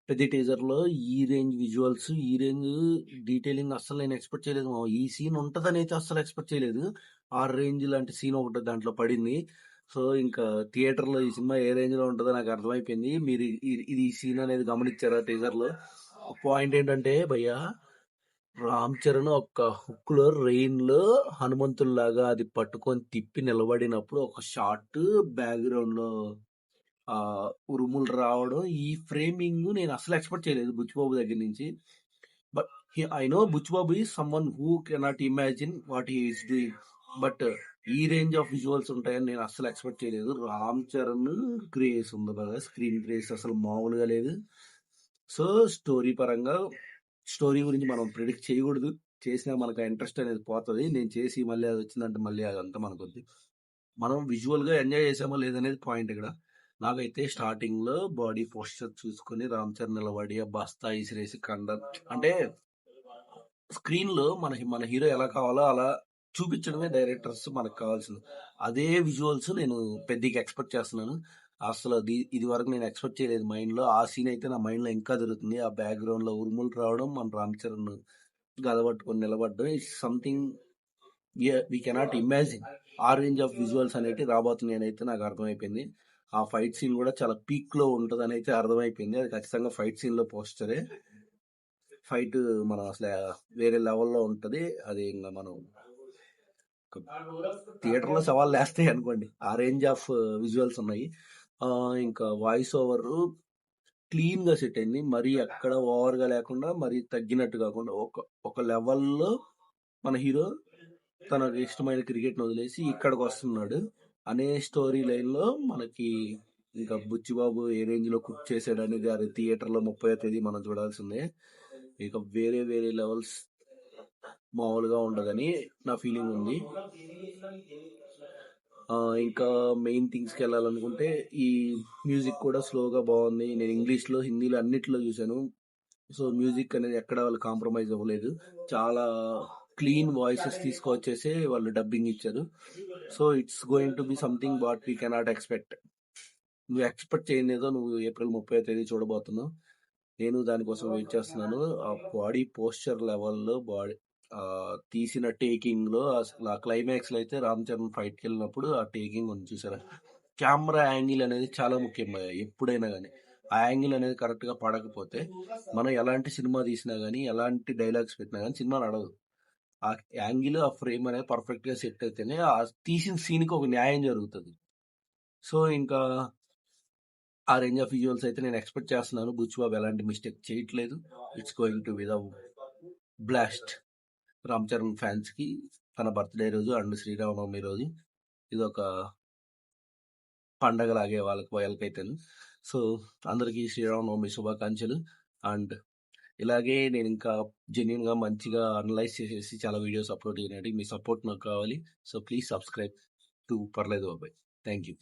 పెద్ద టీజర్‌లో ఈ రేంజ్ విజువల్స్, ఈ రేంజ్ డీటెయిలింగ్ అస్సలు నేను ఎక్స్‌పెక్ట్ చేయలేదు మామ. ఈ సీన్ ఉంటదనైతే అస్సలు ఎక్స్‌పెక్ట్ చేయలేదు. ఆ రేంజ్ లాంటి సీన్ ఒకటి దాంట్లో పడింది. సో, ఇంకా థియేటర్‌లో ఈ సినిమా ఏ రేంజ్‌లో ఉంటదో నాకు అర్థమైపోయింది. మీరు ఇది ఈ సీన్ అనేది గమనిచ్చారా టీజర్‌లో? పాయింట్ ఏంటంటే భయ్యా, రామ్ చరణ్ ఒక్క హుక్‌లో రెయిన్‌లో హనుమంతుడిలాగా అది పట్టుకొని తిప్పి నిలబడినప్పుడు ఒక షాట్ బ్యాక్‌గ్రౌండ్‌లో ఉరుములు రావడం, ఈ ఫ్రేమింగ్ నేను అసలు ఎక్స్‌పెక్ట్ చేయలేదు బుచ్చిబాబు దగ్గర నుంచి. But I know Buchibabu is someone who cannot imagine what he is doing. But ఈ రేంజ్ ఆఫ్ విజువల్స్ ఉంటాయని నేను అస్సలు ఎక్స్‌పెక్ట్ చేయలేదు. రామ్ చరణ్ క్రేజ్ ఉంది కదా! స్క్రీన్ క్రేజ్ అసలు మామూలుగా లేదు. సో, స్టోరీ గురించి మనం ప్రిడిక్ట్ చేయకూడదు. చేసినా మనకు ఆ ఇంట్రెస్ట్ అనేది పోతది. నేను చేసి మళ్ళీ అది వచ్చిందంటే మళ్ళీ అదంతా మనకొద్దు. మనం విజువల్‌గా ఎంజాయ్ చేసామా లేదనేది పాయింట్ ఇక్కడ. నాకైతే స్టార్టింగ్‌లో బాడీ పోస్చర్ చూసుకొని రామ్ చరణ్ నిలబడి ఆ బస్తా ఇసిరేసి అంటే స్క్రీన్‌లో మన హీరో ఎలా కావాలో అలా చూపించడమే డైరెక్టర్స్ మనకు కావాల్సింది. అదే విజువల్స్ నేను పెద్దికి ఎక్స్‌పెక్ట్ చేస్తున్నాను. అసలు ఇది వరకు నేను ఎక్స్‌పెక్ట్ చేయలేదు మైండ్‌లో. ఆ సీన్ అయితే నా మైండ్‌లో ఇంకా తిరుగుతుంది. ఆ బ్యాక్‌గ్రౌండ్‌లో ఉరుములు రావడం, మన రామ్ చరణ్ గద పట్టుకొని నిలబడడం it's something we cannot imagine. ఆ రేంజ్ ఆఫ్ విజువల్స్ అనేటివి రాబోతున్నాయి అని అయితే నాకు అర్థమైపోయింది. ఆ ఫైట్ సీన్ కూడా చాలా పీక్ లో ఉంటదని అయితే అర్థమైపోయింది. అది ఖచ్చితంగా ఫైట్ సీన్ లో పోస్టరే. ఫైట్ మనం అసలు వేరే లెవెల్లో ఉంటది. అది ఇంకా మనం థియేటర్ లో సవాల్ వేస్తాయి అనుకోండి. ఆ రేంజ్ ఆఫ్ విజువల్స్ ఉన్నాయి. ఇంకా వాయిస్ ఓవర్ క్లీన్ గా సెట్ అయింది. మరీ ఎక్కడ ఓవర్ గా లేకుండా, మరీ తగ్గినట్టు కాకుండా ఒక లెవెల్లో మన హీరో తనకు ఇష్టమైన క్రికెట్ ని వదిలేసి ఇక్కడికి వస్తున్నాడు అనే స్టోరీ లైన్ లో మనకి ఇంకా బుచ్చిబాబు ఏ రేంజ్ లో కుక్ చేశాడు అనేది అది థియేటర్ లో 30వ తేదీ మనం చూడాల్సిందే. ఇక వేరే వేరే లెవెల్స్ మామూలుగా ఉండదని నా ఫీలింగ్ ఉంది. ఇంకా మెయిన్ థింగ్స్కి వెళ్ళాలనుకుంటే ఈ మ్యూజిక్ కూడా స్లోగా బాగుంది. నేను ఇంగ్లీష్లో, హిందీలో అన్నిట్లో చూశాను. సో మ్యూజిక్ అనేది ఎక్కడ వాళ్ళు కాంప్రమైజ్ అవ్వలేదు. చాలా క్లీన్ వాయిసెస్ తీసుకొచ్చేసి వాళ్ళు డబ్బింగ్ ఇచ్చారు. So it's going to be something what we cannot expect. నువ్వు ఎక్స్పెక్ట్ చేయని ఏదో నువ్వు ఏప్రిల్ 30వ తేదీ చూడబోతున్నావు. నేను దానికోసం వెయిట్ చేస్తున్నాను. ఆ బాడీ పోస్చర్ లెవెల్లో తీసిన టేకింగ్ లో అసలు ఆ క్లైమాక్స్ లో అయితే రామ్ చరణ్ ఫైట్ కి వెళ్ళినప్పుడు ఆ టేకింగ్ ఉంది చూసారా. కెమెరా యాంగిల్ అనేది చాలా ముఖ్యం ఎప్పుడైనా కానీ. ఆ యాంగిల్ అనేది కరెక్ట్ గా పడకపోతే మనం ఎలాంటి సినిమా తీసినా గానీ, ఎలాంటి డైలాగ్స్ పెట్టినా గానీ సినిమా నడవదు. ఆ యాంగిల్, ఆ ఫ్రేమ్ అనేది పర్ఫెక్ట్ గా సెట్ అయితేనే ఆ తీసిన సీన్ కి ఒక న్యాయం జరుగుతుంది. సో ఇంకా ఆ రేంజ్ ఆఫ్ విజువల్స్ అయితే నేను ఎక్స్పెక్ట్ చేస్తున్నాను. బుచ్చిబాబు ఎలాంటి మిస్టేక్ చేయట్లేదు. It's going to be the blast. Ram Charan fans కి తన బర్త్డే రోజు అండ్ శ్రీరామనవమి రోజు ఇది ఒక పండగలాగే వాళ్ళకైతే. సో అందరికీ శ్రీరామనవమి శుభాకాంక్షలు. అండ్ ఇలాగే నేను ఇంకా జెన్యున్ గా మంచిగా అనలైజ్ చేసేసి చాలా వీడియోస్ అప్లోడ్ చేయడానికి మీ సపోర్ట్ నాకు కావాలి. సో ప్లీజ్ సబ్స్క్రైబ్ టు పర్లేదు బాబాయ్. Thank you.